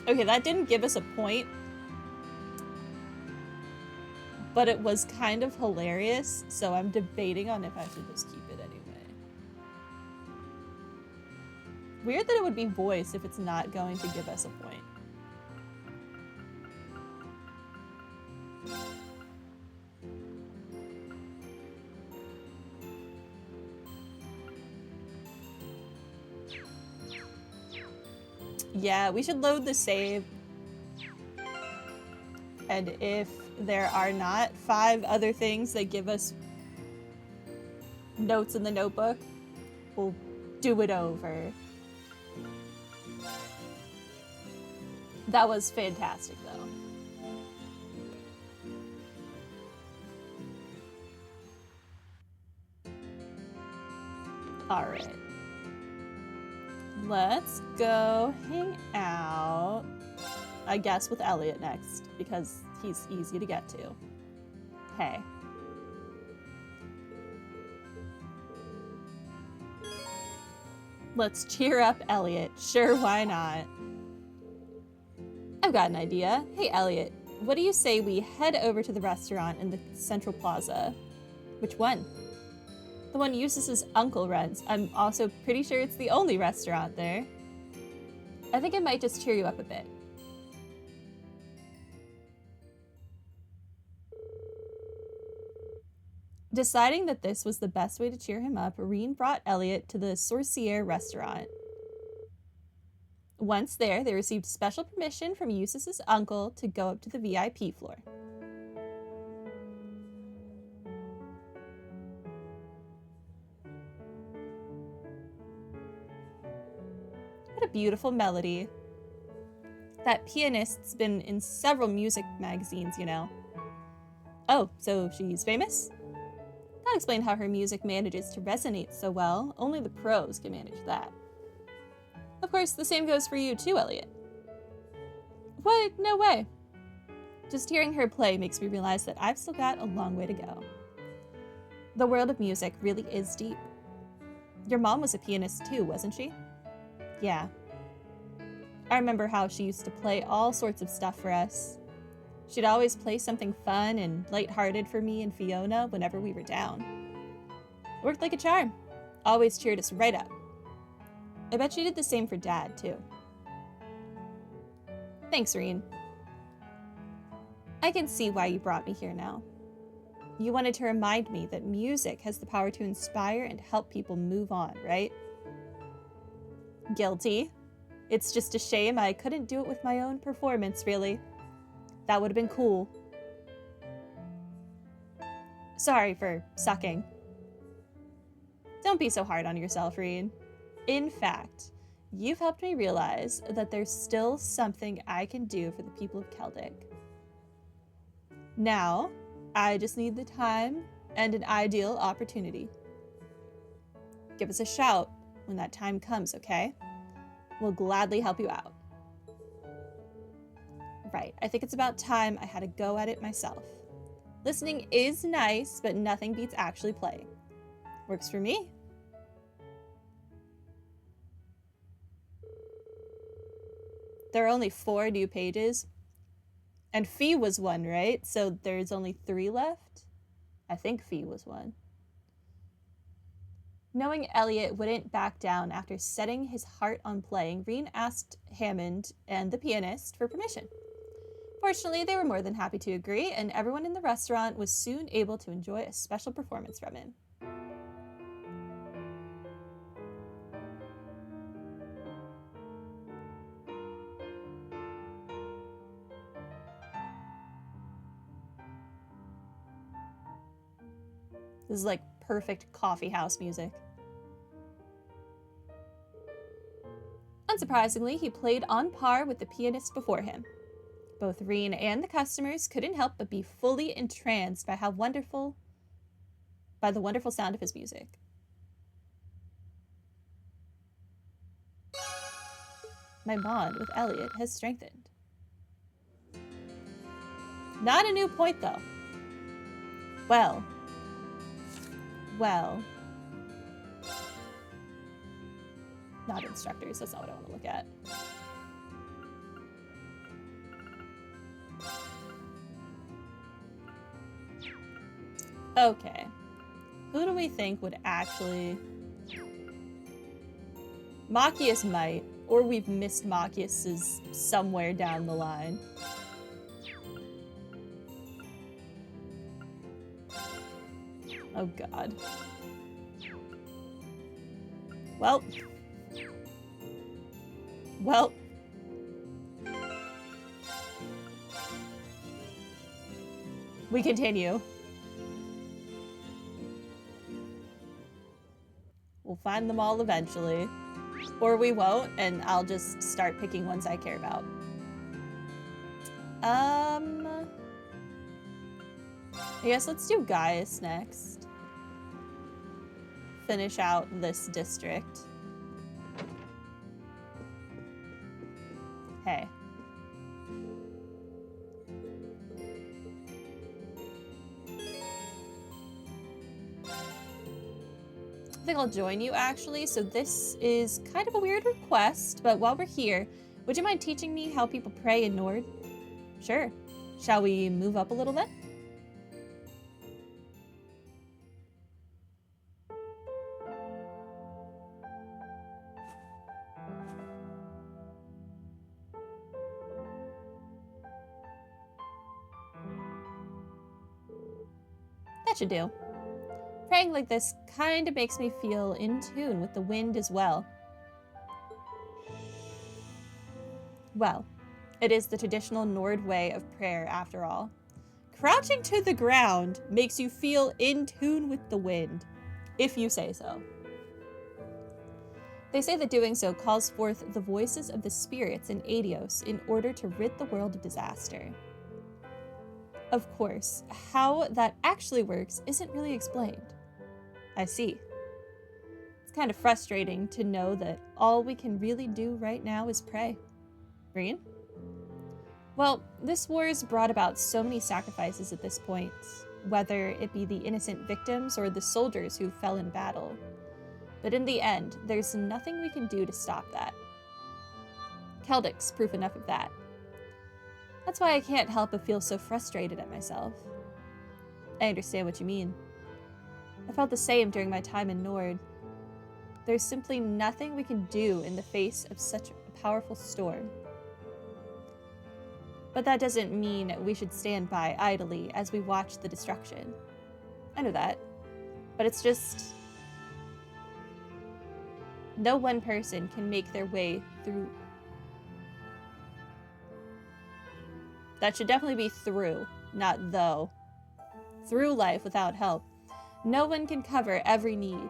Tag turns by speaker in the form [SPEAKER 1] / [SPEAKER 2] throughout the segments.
[SPEAKER 1] Okay, that didn't give us a point, but it was kind of hilarious, so I'm debating on if I should just keep it anyway. Weird that it would be voice if it's not going to give us a point. Yeah, we should load the save. And if there are not 5 other things that give us notes in the notebook, we'll do it over. That was fantastic, though. All right. Let's go hang out, I guess, with Elliot next, because he's easy to get to. Hey. Let's cheer up Elliot. Sure, why not? I've got an idea. Hey, Elliot, what do you say we head over to the restaurant in the Central Plaza? Which one? The one Eustace's uncle runs. I'm also pretty sure it's the only restaurant there. I think it might just cheer you up a bit. Deciding that this was the best way to cheer him up, Reen brought Elliot to the Sorcier restaurant. Once there, they received special permission from Eustace's uncle to go up to the VIP floor. What a beautiful melody. That pianist's been in several music magazines, you know. Oh, so she's famous? That explains how her music manages to resonate so well. Only the pros can manage that. Of course, the same goes for you too, Elliot. What? No way. Just hearing her play makes me realize that I've still got a long way to go. The world of music really is deep. Your mom was a pianist too, wasn't she? Yeah. I remember how she used to play all sorts of stuff for us. She'd always play something fun and lighthearted for me and Fiona whenever we were down. It worked like a charm. Always cheered us right up. I bet she did the same for Dad, too. Thanks, Reen. I can see why you brought me here now. You wanted to remind me that music has the power to inspire and help people move on, right? Guilty. It's just a shame I couldn't do it with my own performance, really. That would have been cool. Sorry for sucking. Don't be so hard on yourself, Reen. In fact, you've helped me realize that there's still something I can do for the people of Keldic. Now, I just need the time and an ideal opportunity. Give us a shout when that time comes, okay? We'll gladly help you out. Right, I think it's about time I had a go at it myself. Listening is nice, but nothing beats actually playing. Works for me. There are only 4 new pages. And Fee was one, right? So there's only 3 left? I think Fee was one. Knowing Elliot wouldn't back down after setting his heart on playing, Reen asked Hammond and the pianist for permission. Fortunately, they were more than happy to agree, and everyone in the restaurant was soon able to enjoy a special performance from him. This is like perfect coffee house music. Unsurprisingly, he played on par with the pianist before him. Both Reen and the customers couldn't help but be fully entranced by the wonderful sound of his music. My bond with Elliot has strengthened. Not a new point, though. Well. Not instructors, that's not what I want to look at. Okay. Who do we think would actually... Machias might, or we've missed Machias's somewhere down the line. Oh god. Well. Well. We continue. We'll find them all eventually. Or we won't, and I'll just start picking ones I care about. I guess let's do Gaius next. Finish out this district. Hey. I think I'll join you, actually. So this is kind of a weird request, but while we're here, would you mind teaching me how people pray in Nord? Sure. Shall we move up a little bit? That should do. Praying like this kind of makes me feel in tune with the wind as well. Well, it is the traditional Nord way of prayer after all. Crouching to the ground makes you feel in tune with the wind, if you say so. They say that doing so calls forth the voices of the spirits in Aidios in order to rid the world of disaster. Of course, how that actually works isn't really explained. I see. It's kind of frustrating to know that all we can really do right now is pray. Reen? Well, this war has brought about so many sacrifices at this point, whether it be the innocent victims or the soldiers who fell in battle. But in the end, there's nothing we can do to stop that. Keldic's proof enough of that. That's why I can't help but feel so frustrated at myself. I understand what you mean. I felt the same during my time in Nord. There's simply nothing we can do in the face of such a powerful storm. But that doesn't mean we should stand by idly as we watch the destruction. I know that. But it's just... no one person can make their way through... That should definitely be through, not though. Through life without help. No one can cover every need,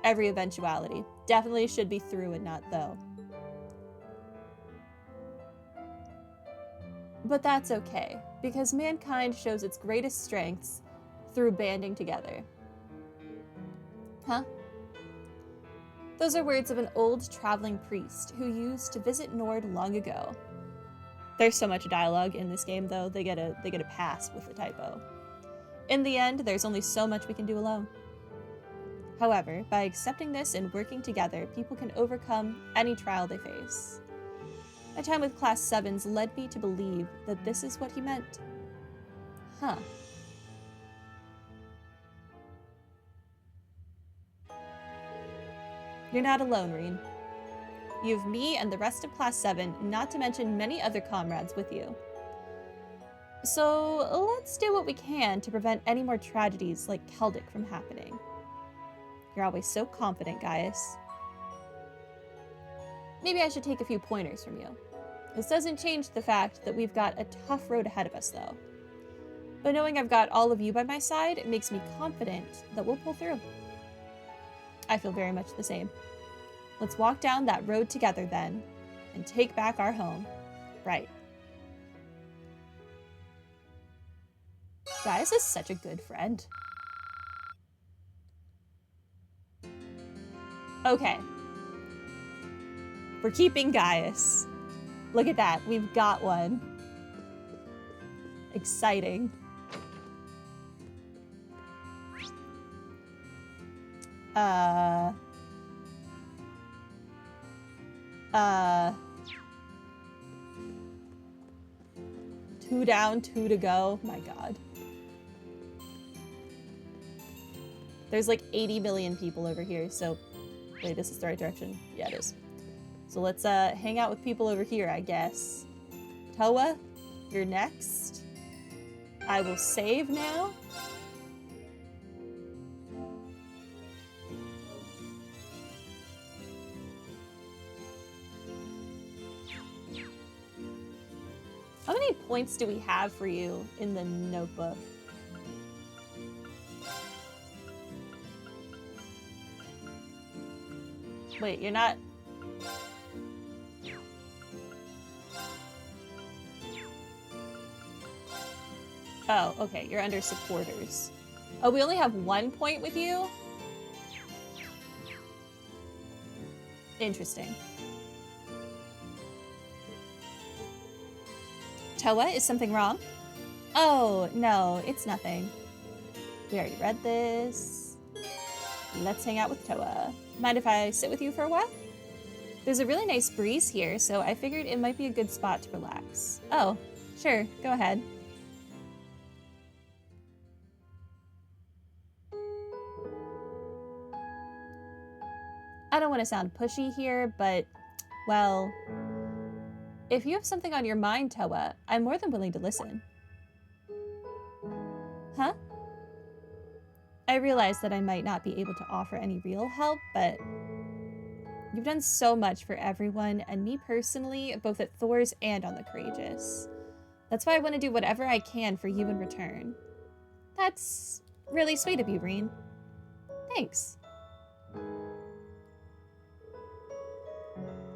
[SPEAKER 1] every eventuality. Definitely should be through and not though. But that's okay, because mankind shows its greatest strengths through banding together. Huh? Those are words of an old traveling priest who used to visit Nord long ago. There's so much dialogue in this game, though, they get a pass with the typo. In the end, there's only so much we can do alone. However, by accepting this and working together, people can overcome any trial they face. My time with Class 7s led me to believe that this is what he meant. Huh. You're not alone, Reen. You have me and the rest of Class 7, not to mention many other comrades with you. So let's do what we can to prevent any more tragedies like Keldic from happening. You're always so confident, Gaius. Maybe I should take a few pointers from you. This doesn't change the fact that we've got a tough road ahead of us, though. But knowing I've got all of you by my side makes me confident that we'll pull through. I feel very much the same. Let's walk down that road together, then, and take back our home. Right. Gaius is such a good friend. Okay. We're keeping Gaius. Look at that. We've got one. Exciting. Two down, two to go. My God. There's like 80 million people over here, so... Wait, this is the right direction? Yeah, it is. So let's hang out with people over here, I guess. Toa, you're next. I will save now. How many points do we have for you in the notebook? Wait, you're not... Oh, okay, you're under supporters. Oh, we only have 1 point with you? Interesting. Toa, is something wrong? Oh, no, it's nothing. We already read this. Let's hang out with Toa. Mind if I sit with you for a while? There's a really nice breeze here, so I figured it might be a good spot to relax. Oh, sure, go ahead. I don't want to sound pushy here, but, well, if you have something on your mind, Toa, I'm more than willing to listen. Huh? I realize that I might not be able to offer any real help, but you've done so much for everyone, and me personally, both at Thor's and on the Courageous. That's why I want to do whatever I can for you in return. That's really sweet of you, Rean. Thanks.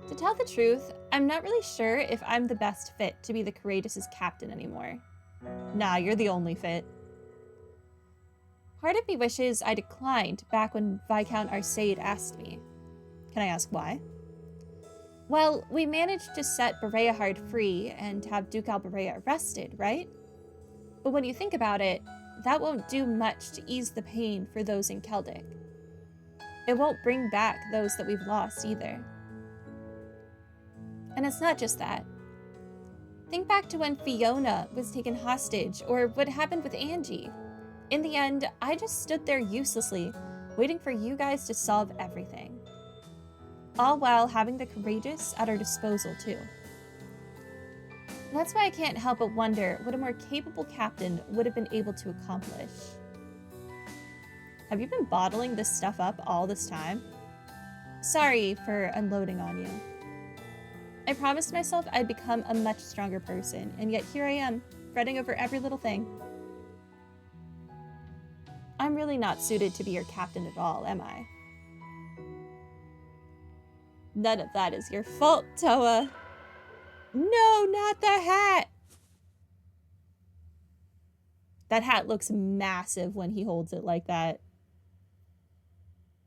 [SPEAKER 1] To tell the truth, I'm not really sure if I'm the best fit to be the Courageous's captain anymore. Nah, you're the only fit. Part of me wishes I declined back when Viscount Arsaid asked me. Can I ask why? Well, we managed to set Bereahard free and have Duke Alberea arrested, right? But when you think about it, that won't do much to ease the pain for those in Keldic. It won't bring back those that we've lost either. And it's not just that. Think back to when Fiona was taken hostage, or what happened with Angie. In the end, I just stood there uselessly, waiting for you guys to solve everything. All while having the Courageous at our disposal, too. That's why I can't help but wonder what a more capable captain would have been able to accomplish. Have you been bottling this stuff up all this time? Sorry for unloading on you. I promised myself I'd become a much stronger person, and yet here I am, fretting over every little thing. I'm really not suited to be your captain at all, am I? None of that is your fault, Toa. No, not the hat! That hat looks massive when he holds it like that.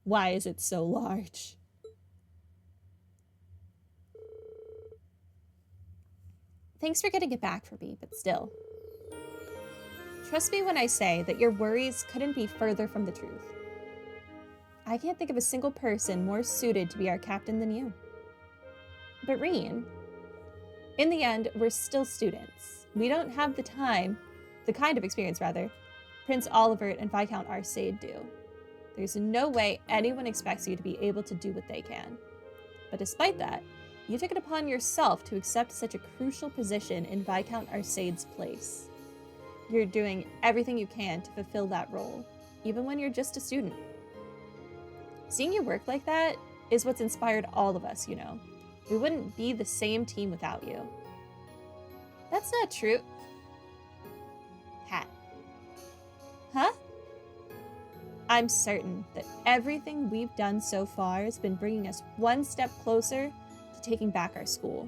[SPEAKER 1] Why is it so large? Thanks for getting it back for me, but still. Trust me when I say that your worries couldn't be further from the truth. I can't think of a single person more suited to be our captain than you. But Rean, in the end, we're still students. We don't have the kind of experience, Prince Olivert and Viscount Arsaid do. There's no way anyone expects you to be able to do what they can. But despite that, you took it upon yourself to accept such a crucial position in Viscount Arsaid's place. You're doing everything you can to fulfill that role, even when you're just a student. Seeing you work like that is what's inspired all of us, you know. We wouldn't be the same team without you. That's not true. Hat. Huh? I'm certain that everything we've done so far has been bringing us one step closer to taking back our school.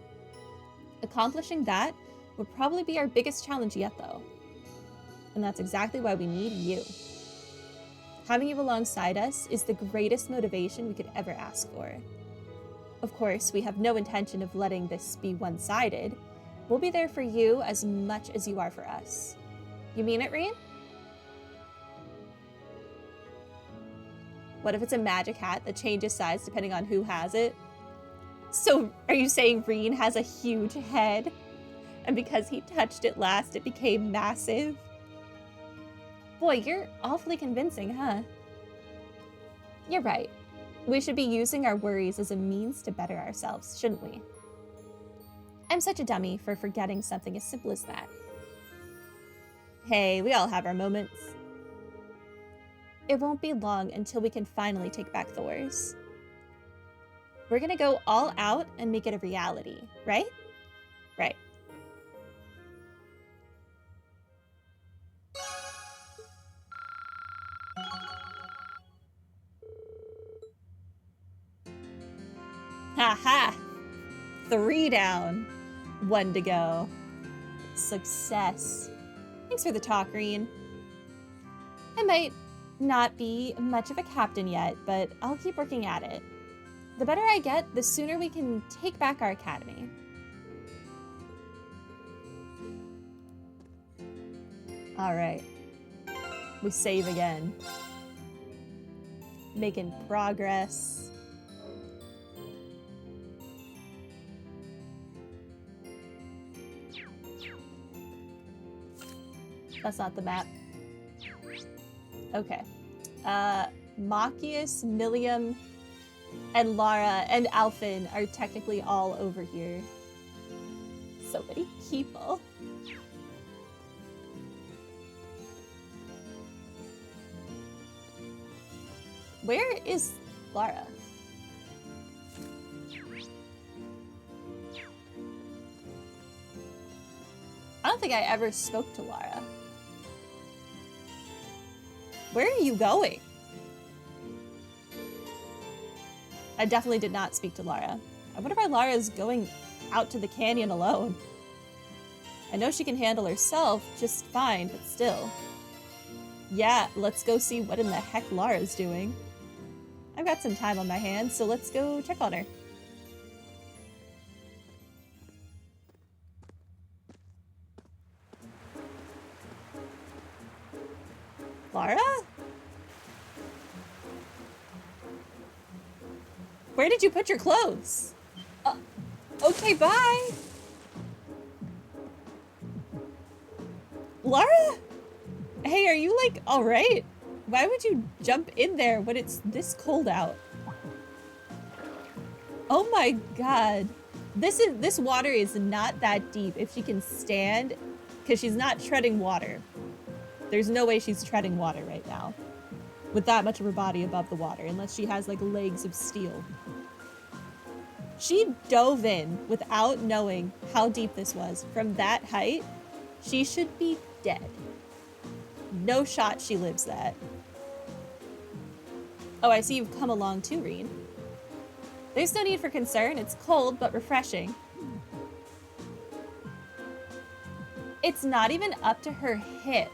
[SPEAKER 1] Accomplishing that would probably be our biggest challenge yet, though. And that's exactly why we need you. Having you alongside us is the greatest motivation we could ever ask for. Of course, we have no intention of letting this be one-sided. We'll be there for you as much as you are for us. You mean it, Rean? What if it's a magic hat that changes size depending on who has it? So, are you saying Rean has a huge head? And because he touched it last, it became massive? Boy, you're awfully convincing, huh? You're right. We should be using our worries as a means to better ourselves, shouldn't we? I'm such a dummy for forgetting something as simple as that. Hey, we all have our moments. It won't be long until we can finally take back Thors. We're gonna go all out and make it a reality, right? Right. Haha! 3 down. 1 to go. Success. Thanks for the talk, Rean. I might not be much of a captain yet, but I'll keep working at it. The better I get, the sooner we can take back our academy. Alright. We save again. Making progress. That's not the map. Okay. Machias, Millium, and Lara and Alphen are technically all over here. So many people. Where is Lara? I don't think I ever spoke to Lara. Where are you going? I definitely did not speak to Lara. I wonder why Lara is going out to the canyon alone. I know she can handle herself just fine, but still. Yeah, let's go see what in the heck Lara's doing. I've got some time on my hands, so let's go check on her. Lara? Where did you put your clothes? Okay, bye. Lara? Hey, are you like all right? Why would you jump in there when it's this cold out? Oh my god. This water is not that deep if she can stand, because she's not treading water. There's no way she's treading water right now with that much of her body above the water, unless she has like legs of steel. She dove in without knowing how deep this was. From that height, she should be dead. No shot she lives that. Oh, I see you've come along too, Rean. There's no need for concern. It's cold, but refreshing. It's not even up to her hip.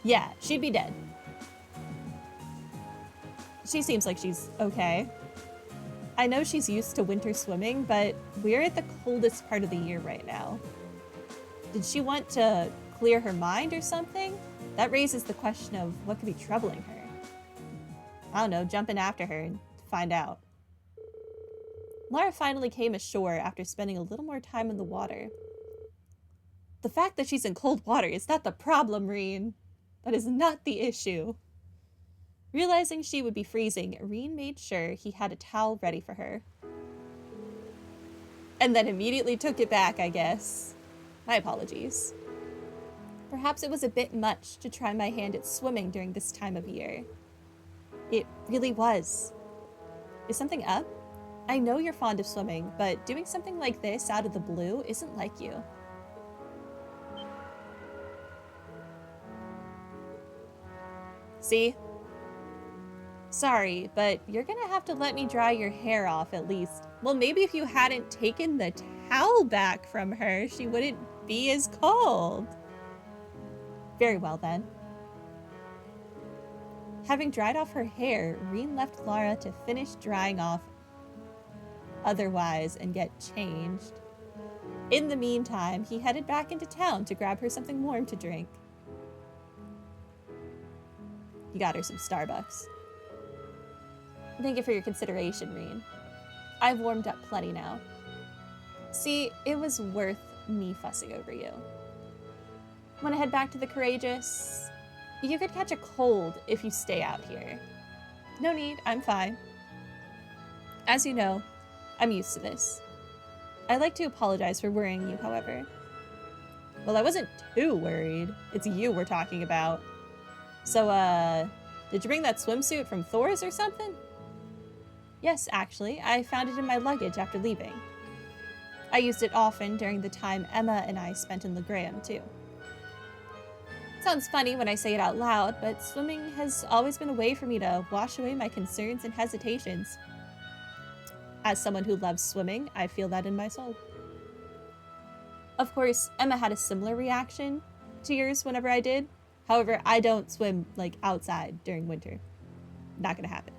[SPEAKER 1] Yeah, she'd be dead. She seems like she's okay. I know she's used to winter swimming, but we're at the coldest part of the year right now. Did she want to clear her mind or something? That raises the question of what could be troubling her. I don't know, jump in after her and find out. Lara finally came ashore after spending a little more time in the water. The fact that she's in cold water is not the problem, Rean. That is not the issue. Realizing she would be freezing, Rean made sure he had a towel ready for her. And then immediately took it back, I guess. My apologies. Perhaps it was a bit much to try my hand at swimming during this time of year. It really was. Is something up? I know you're fond of swimming, but doing something like this out of the blue isn't like you. See? Sorry, but you're gonna have to let me dry your hair off at least. Well, maybe if you hadn't taken the towel back from her, she wouldn't be as cold. Very well then. Having dried off her hair, Rean left Lara to finish drying off otherwise and get changed. In the meantime, he headed back into town to grab her something warm to drink. You got her some Starbucks. Thank you for your consideration, Rean. I've warmed up plenty now. See, it was worth me fussing over you. Want to head back to the Courageous? You could catch a cold if you stay out here. No need, I'm fine. As you know, I'm used to this. I'd like to apologize for worrying you, however. Well, I wasn't too worried. It's you we're talking about. So, did you bring that swimsuit from Thor's or something? Yes, actually. I found it in my luggage after leaving. I used it often during the time Emma and I spent in Legraham, too. Sounds funny when I say it out loud, but swimming has always been a way for me to wash away my concerns and hesitations. As someone who loves swimming, I feel that in my soul. Of course, Emma had a similar reaction to yours whenever I did. However, I don't swim, like, outside during winter. Not gonna happen.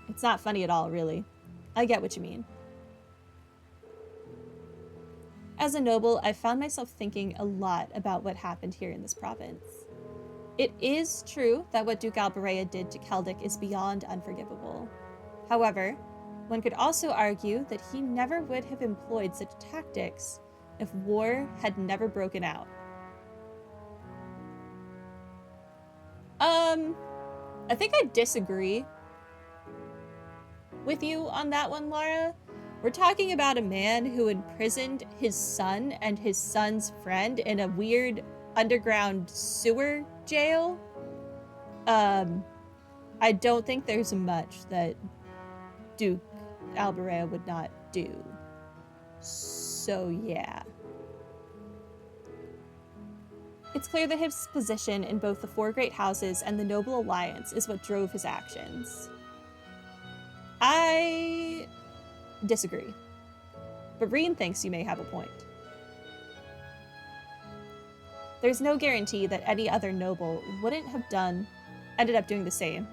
[SPEAKER 1] It's not funny at all, really. I get what you mean. As a noble, I found myself thinking a lot about what happened here in this province. It is true that what Duke Alberea did to Celdic is beyond unforgivable. However, one could also argue that he never would have employed such tactics if war had never broken out. I think I disagree with you on that one, Lara. We're talking about a man who imprisoned his son and his son's friend in a weird underground sewer jail. I don't think there's much that Duke Alberea would not do. So, yeah. It's clear that his position in both the Four Great Houses and the Noble Alliance is what drove his actions. I disagree. But Reen thinks you may have a point. There's no guarantee that any other noble wouldn't have ended up doing the same.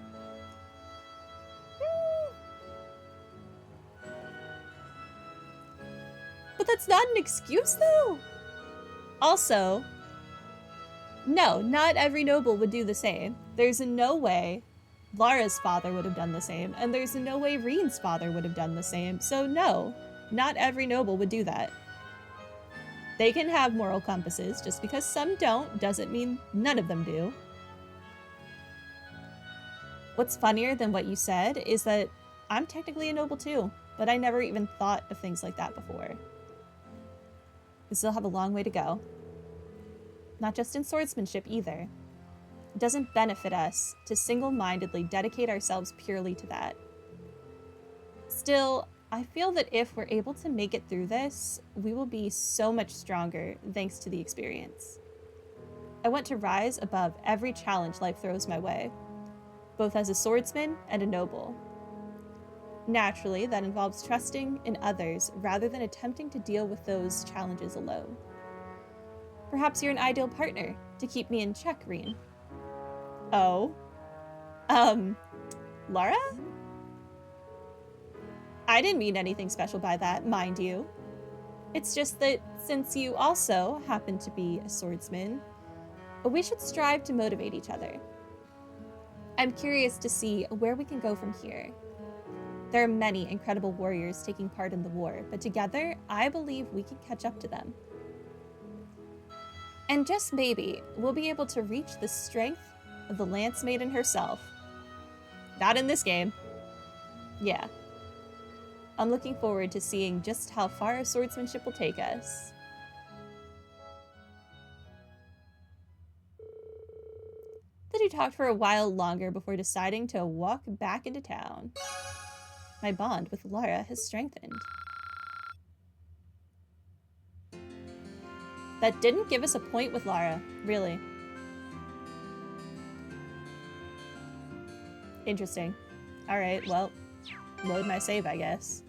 [SPEAKER 1] But that's not an excuse, though. Also, no, not every noble would do the same. There's no way Lara's father would have done the same, and there's no way Reen's father would have done the same. So no, not every noble would do that. They can have moral compasses. Just because some don't doesn't mean none of them do. What's funnier than what you said is that I'm technically a noble too, but I never even thought of things like that before. We still have a long way to go. Not just in swordsmanship either. It doesn't benefit us to single-mindedly dedicate ourselves purely to that. Still, I feel that if we're able to make it through this, we will be so much stronger thanks to the experience. I want to rise above every challenge life throws my way, both as a swordsman and a noble. Naturally, that involves trusting in others rather than attempting to deal with those challenges alone. Perhaps you're an ideal partner to keep me in check, Reen. Oh? Lara? I didn't mean anything special by that, mind you. It's just that since you also happen to be a swordsman, we should strive to motivate each other. I'm curious to see where we can go from here. There are many incredible warriors taking part in the war, but together, I believe we can catch up to them. And just maybe, we'll be able to reach the strength of the Lance Maiden herself. Not in this game. Yeah. I'm looking forward to seeing just how far our swordsmanship will take us. Then he talked for a while longer before deciding to walk back into town. My bond with Lara has strengthened. That didn't give us a point with Lara, really. Interesting. Alright, well, load my save, I guess.